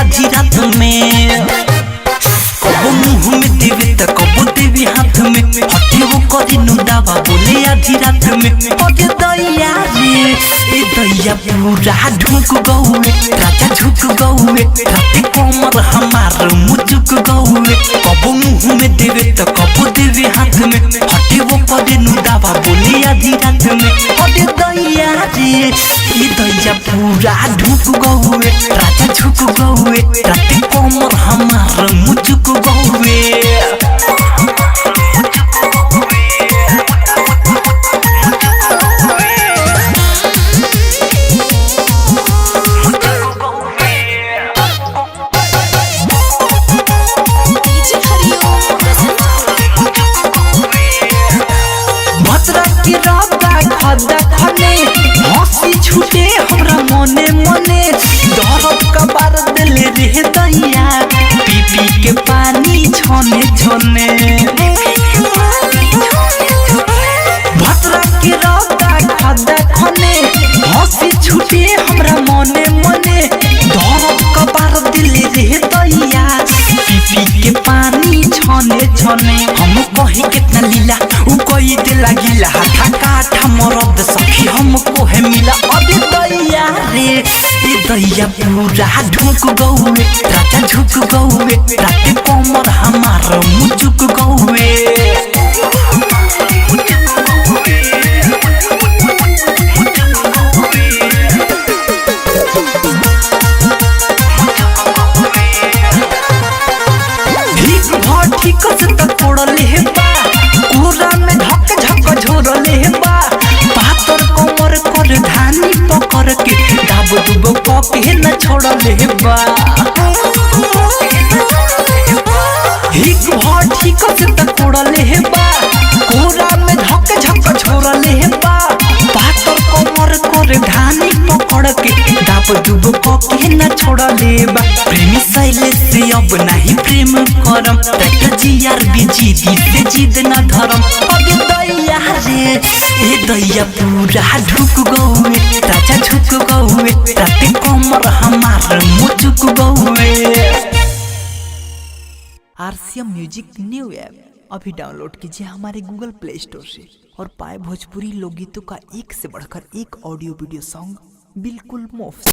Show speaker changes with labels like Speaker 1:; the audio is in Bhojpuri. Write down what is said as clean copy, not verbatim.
Speaker 1: आधी रात में। कबो मुँह में देवे त कबो देवी हाथ में, हटे वो करे नु दावा बोले आधी रात में। अरे दैया रे ए दैया पूरा ढुक गौए, राजा झुक गौए, राते कमर हमार मुझुक गौए। कबो मुँह में देवे त कबो देवे हाथ में, हटे वो करे नु दावा बोले आधी रात में। अरे दैया रे ए दैया पूरा ढुक गौए, राजा झुक गौए, राते कमर हमार मुझुक गौए। खदा खने हंसी छूटे हमरा मने मने, दर्द कबार दिले रे दैया पी पी के पानी छने छने। भतरा के रौदा खदा खने हंसी छूटे हमरा मने मने, दर्द कबार दिले रे दैया पी पी के पानी छने छने। हम कही कितना लीला उ कही दिला गिला, हाथा काठा मरद सखी हमको है मिला। अरे दैया रे ए दैया पूरा ढुक गौए, राजा झुक गौए, राते कमर हमार मुझुक गौए। ठीक से तक तोड़ले हे बा, कोरा में धक झक झोरले हे बा, पातर कमर कर धानी पकड़ के दाब दुब पके न छोड़ले हे बा। ठीक से तक तोड़ले हे बा, कोरा में धक झक झोरले हे बा, पातर कमर कर धानी पकड़ के दाब दुब पके न छोड़ले बा। प्रेमी सैले से अब नहीं प्रेम करम, ट्रैक्टर जीआर बीजी से जिद न धरम। अरे दैया रे ए दैया पूरा ढुक गौए, राजा झुक गौए, राते कमर हमार मुझुक गौए। आरसीएम म्यूजिक न्यू ऐप अभी डाउनलोड कीजिए हमारे गूगल प्ले स्टोर से और पाए भोजपुरी लोकगीतों का एक से बढ़कर एक ऑडियो वीडियो सॉन्ग बिल्कुल मुफ्त।